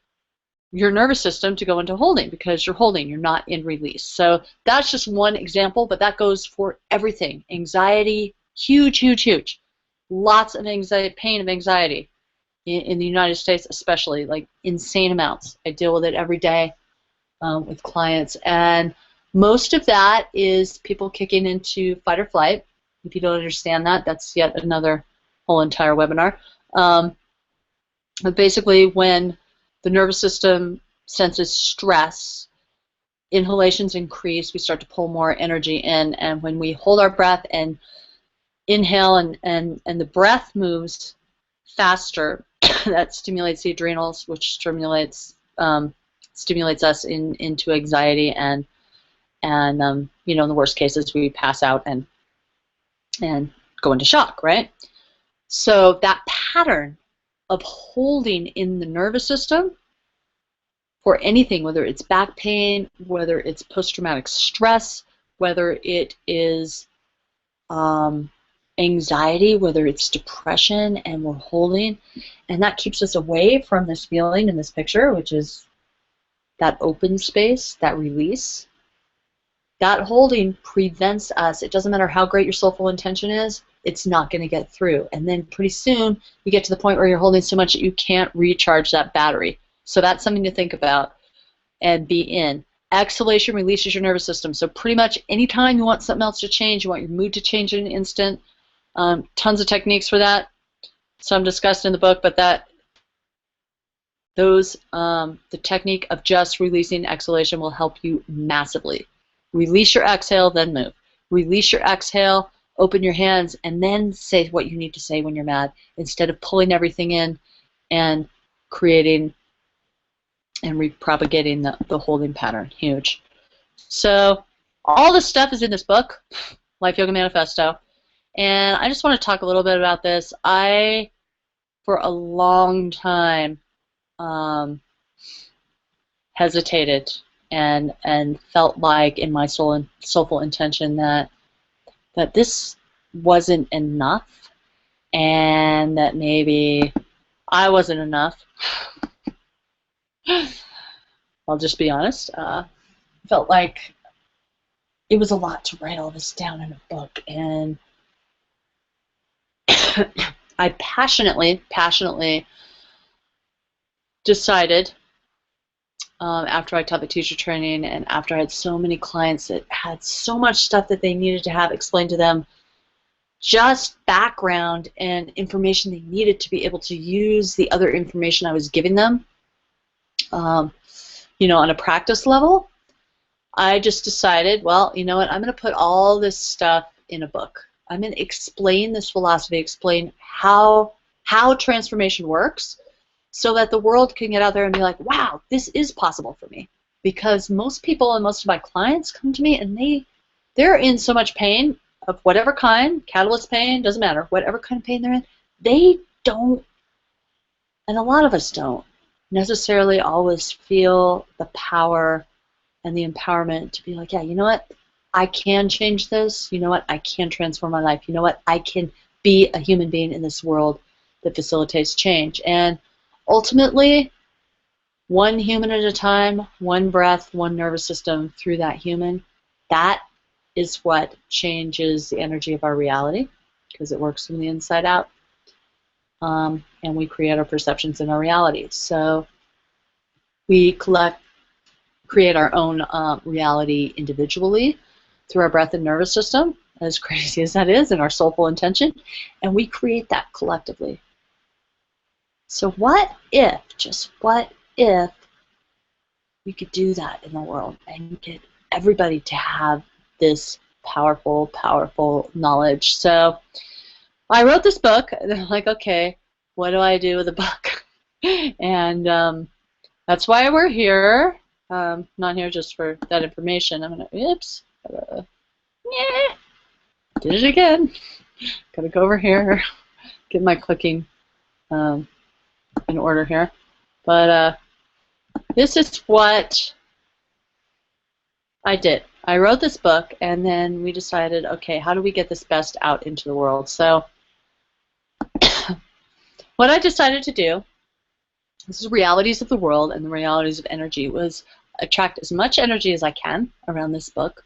your nervous system to go into holding, because you're holding, you're not in release. So that's just one example, but that goes for everything. Anxiety, huge, huge, huge. Lots of anxiety, pain of anxiety in the United States especially, like insane amounts. I deal with it every day with clients, and most of that is people kicking into fight or flight. If you don't understand that, that's yet another whole entire webinar. But basically, when the nervous system senses stress, inhalations increase, we start to pull more energy in, and when we hold our breath and inhale and the breath moves faster, that stimulates the adrenals, which stimulates us into anxiety, and you know, in the worst cases we pass out and go into shock, right? So that pattern of holding in the nervous system for anything, whether it's back pain, whether it's post-traumatic stress, whether it is anxiety, whether it's depression, and we're holding, and that keeps us away from this feeling in this picture, which is that open space, that release. That holding prevents us. It doesn't matter how great your soulful intention is, it's not going to get through. And then pretty soon you get to the point where you're holding so much that you can't recharge that battery. So that's something to think about and be in. Exhalation releases your nervous system. So pretty much anytime you want something else to change, you want your mood to change in an instant, tons of techniques for that. Some discussed in the book, but the technique of just releasing exhalation will help you massively. Release your exhale, then move. Release your exhale, open your hands, and then say what you need to say when you're mad, instead of pulling everything in and creating and repropagating the holding pattern. Huge. So all this stuff is in this book, Life Yoga Manifesto, and I just want to talk a little bit about this. I, for a long time, hesitated and felt like in my soulful intention that this wasn't enough, and that maybe I wasn't enough. I'll just be honest. Felt like it was a lot to write all this down in a book, and I passionately decided, after I taught the teacher training and after I had so many clients that had so much stuff that they needed to have explained to them, just background and information they needed to be able to use the other information I was giving them, you know, on a practice level, I just decided, well, you know what, I'm going to put all this stuff in a book. I'm going to explain this philosophy, explain how transformation works, so that the world can get out there and be like, wow, this is possible for me. Because most people and most of my clients come to me and they're in so much pain of whatever kind, catalyst pain, doesn't matter, whatever kind of pain they're in, they don't, and a lot of us don't, necessarily always feel the power and the empowerment to be like, yeah, you know what, I can change this, you know what, I can transform my life, you know what, I can be a human being in this world that facilitates change. And ultimately, one human at a time, one breath, one nervous system through that human, that is what changes the energy of our reality, because it works from the inside out. And we create our perceptions in our reality. So we create our own reality individually through our breath and nervous system, as crazy as that is, and our soulful intention, and we create that collectively. So what if, just what if, we could do that in the world and get everybody to have this powerful, powerful knowledge? So I wrote this book, and I'm like, okay, what do I do with a book? And that's why we're here. Not here just for that information. I'm gonna, oops, yeah, did it again. Gotta go over here, get my clicking in order here. But this is what I did. I wrote this book, and then we decided, okay, how do we get this best out into the world? So what I decided to do, this is realities of the world and the realities of energy, was attract as much energy as I can around this book,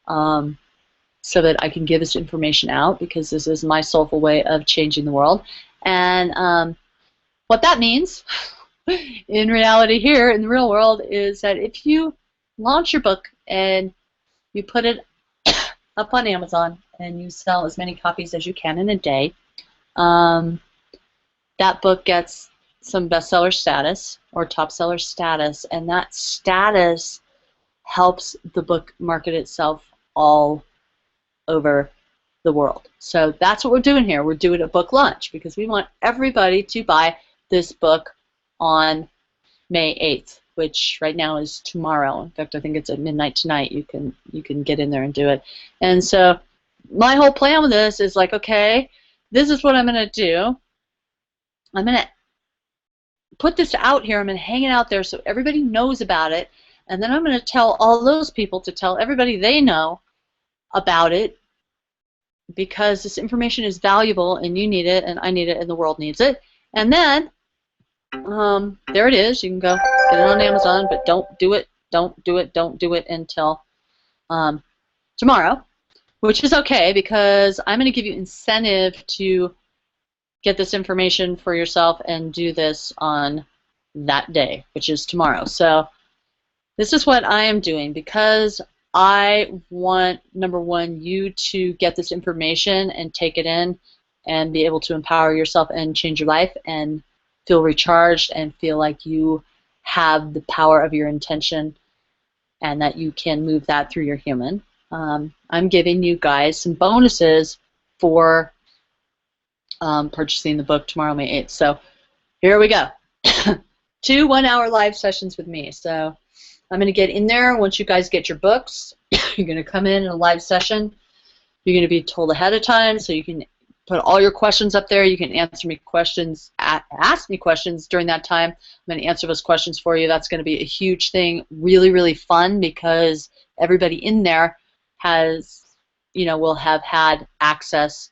so that I can give this information out, because this is my soulful way of changing the world. And what that means in reality here in the real world is that if you launch your book and you put it up on Amazon and you sell as many copies as you can in a day, that book gets some bestseller status or top seller status, and that status helps the book market itself all over the world. So that's what we're doing here. We're doing a book launch because we want everybody to buy this book on May 8th, which right now is tomorrow. In fact, I think it's at midnight tonight. You can get in there and do it. And so my whole plan with this is like, okay, this is what I'm going to do. I'm going to put this out here. I'm going to hang it out there so everybody knows about it. And then I'm going to tell all those people to tell everybody they know about it, because this information is valuable and you need it and I need it and the world needs it. And then there it is. You can go get it on Amazon, but don't do it until tomorrow, which is okay, because I'm going to give you incentive to get this information for yourself and do this on that day, which is tomorrow. So this is what I am doing, because I want, number one, you to get this information and take it in and be able to empower yourself and change your life and feel recharged and feel like you have the power of your intention and that you can move that through your human. I'm giving you guys some bonuses for purchasing the book tomorrow, May 8th. So here we go. 2 one-hour live sessions with me. So I'm going to get in there. Once you guys get your books, you're going to come in a live session. You're going to be told ahead of time, so you can put all your questions up there. You can answer me questions, ask me questions during that time. I'm going to answer those questions for you. That's going to be a huge thing, really, really fun, because everybody in there has, will have had access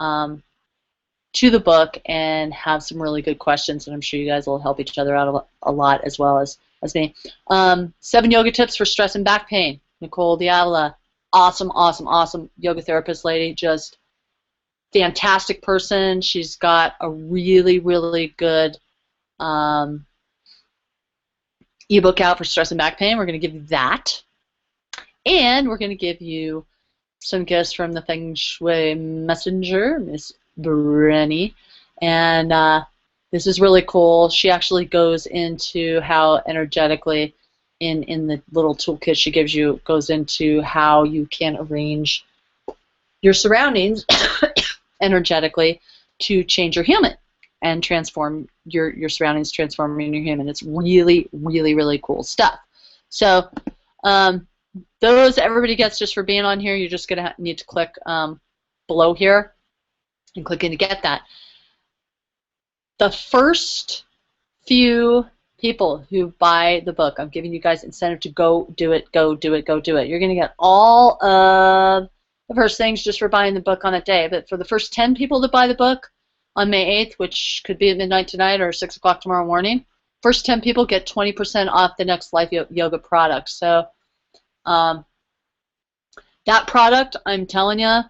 to the book and have some really good questions, and I'm sure you guys will help each other out a lot as well as me. 7 yoga tips for stress and back pain. Nicole Diavola, awesome, awesome, awesome yoga therapist lady, just fantastic person. She's got a really, really good ebook out for stress and back pain. We're going to give you that. And we're going to give you some gifts from the Feng Shui Messenger, Miss Brenny. And this is really cool. She actually goes into how energetically, in the little toolkit she gives you, goes into how you can arrange your surroundings energetically to change your human and transform your surroundings, transforming your human. It's really, really, really cool stuff. So those everybody gets just for being on here. You're just going to need to click below here and click in to get that. The first few people who buy the book, I'm giving you guys incentive to go do it, go do it, go do it. You're going to get all of the first things just for buying the book on that day. But for the first 10 people to buy the book on May 8th, which could be at midnight tonight or 6 o'clock tomorrow morning, first 10 people get 20% off the next Life Yoga product. So that product, I'm telling you,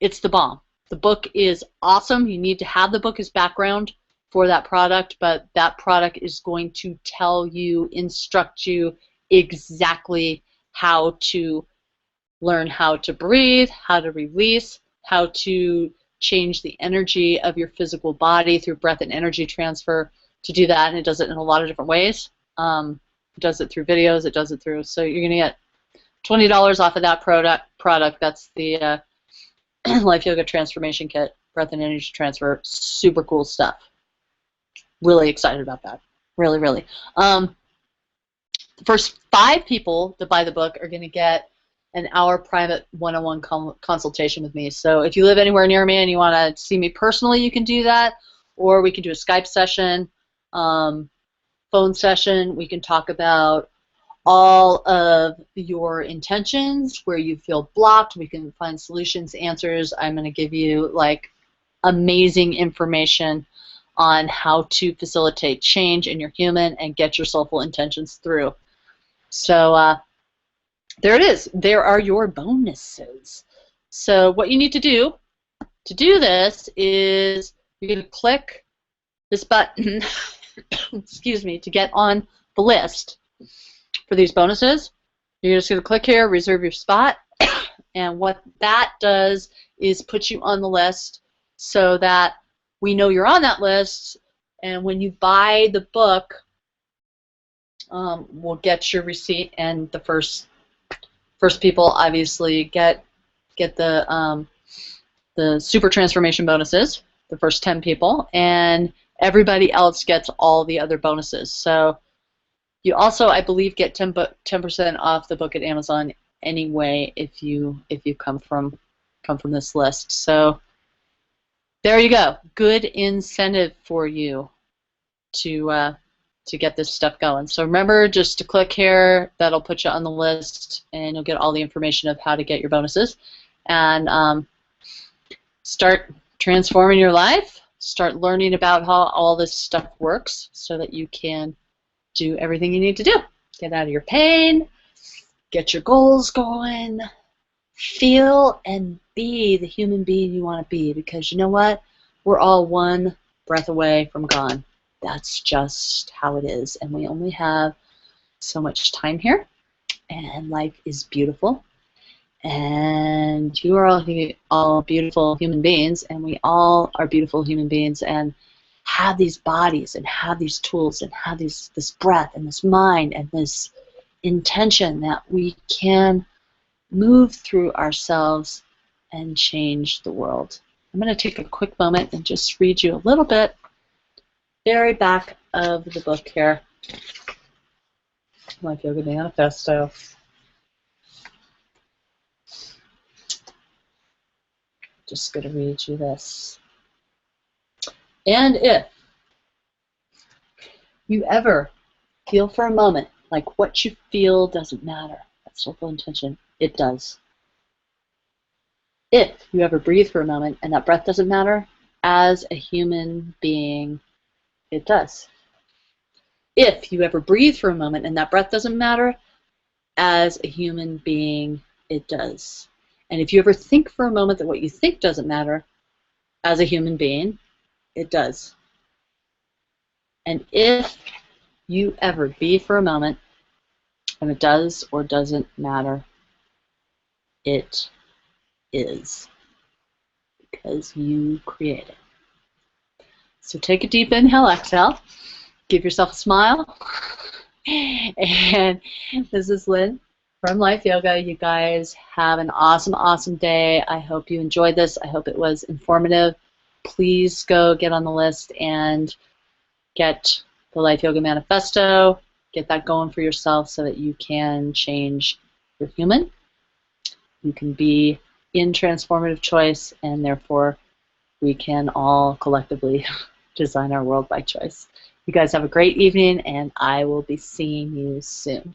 it's the bomb. The book is awesome. You need to have the book as background for that product, but that product is going to tell you, instruct you exactly how to learn how to breathe, how to release, how to change the energy of your physical body through breath and energy transfer to do that, and it does it in a lot of different ways. It does it through videos, it does it through, so you're going to get $20 off of that product. That's the Life Yoga Transformation Kit, Breath and Energy Transfer. Super cool stuff. Really excited about that. Really, really. The first 5 people to buy the book are going to get an hour private one-on-one consultation with me. So if you live anywhere near me and you want to see me personally, you can do that, or we can do a Skype session, phone session. We can talk about all of your intentions, where you feel blocked. We can find solutions, answers. I'm going to give you like amazing information on how to facilitate change in your human and get your soulful intentions through. So there it is. There are your bonuses. So what you need to do this is you're going to click this button excuse me, to get on the list for these bonuses. You're just going to click here, reserve your spot, and what that does is put you on the list so that we know you're on that list, and when you buy the book, we'll get your receipt, and the first people obviously get the super transformation bonuses, the first 10 people, and everybody else gets all the other bonuses. So you also, I believe, get 10% off the book at Amazon anyway if you come from come from this list. So there you go. Good incentive for you to get this stuff going. So remember just to click here. That'll put you on the list, and you'll get all the information of how to get your bonuses. And start transforming your life. Start learning about how all this stuff works so that you can do everything you need to do. Get out of your pain, get your goals going, feel and be the human being you want to be, because you know what? We're all one breath away from gone. That's just how it is, and we only have so much time here, and life is beautiful, and you are all beautiful human beings, and we all are beautiful human beings, and have these bodies, and have these tools, and have this breath, and this mind, and this intention that we can move through ourselves and change the world. I'm going to take a quick moment and just read you a little bit, very back of the book here, Life Yoga Manifesto. Just going to read you this. And if you ever feel for a moment like what you feel doesn't matter, that's soulful intention, it does. If you ever breathe for a moment and that breath doesn't matter, as a human being, it does. If you ever breathe for a moment and that breath doesn't matter, as a human being, it does. And if you ever think for a moment that what you think doesn't matter, as a human being, it does. And if you ever be for a moment and it does or doesn't matter, it is. Because you create it. So take a deep inhale, exhale. Give yourself a smile. And this is Lynn from Life Yoga. You guys have an awesome, awesome day. I hope you enjoyed this. I hope it was informative. Please go get on the list and get the Life Yoga Manifesto. Get that going for yourself so that you can change your human. You can be in transformative choice, and therefore we can all collectively design our world by choice. You guys have a great evening, and I will be seeing you soon.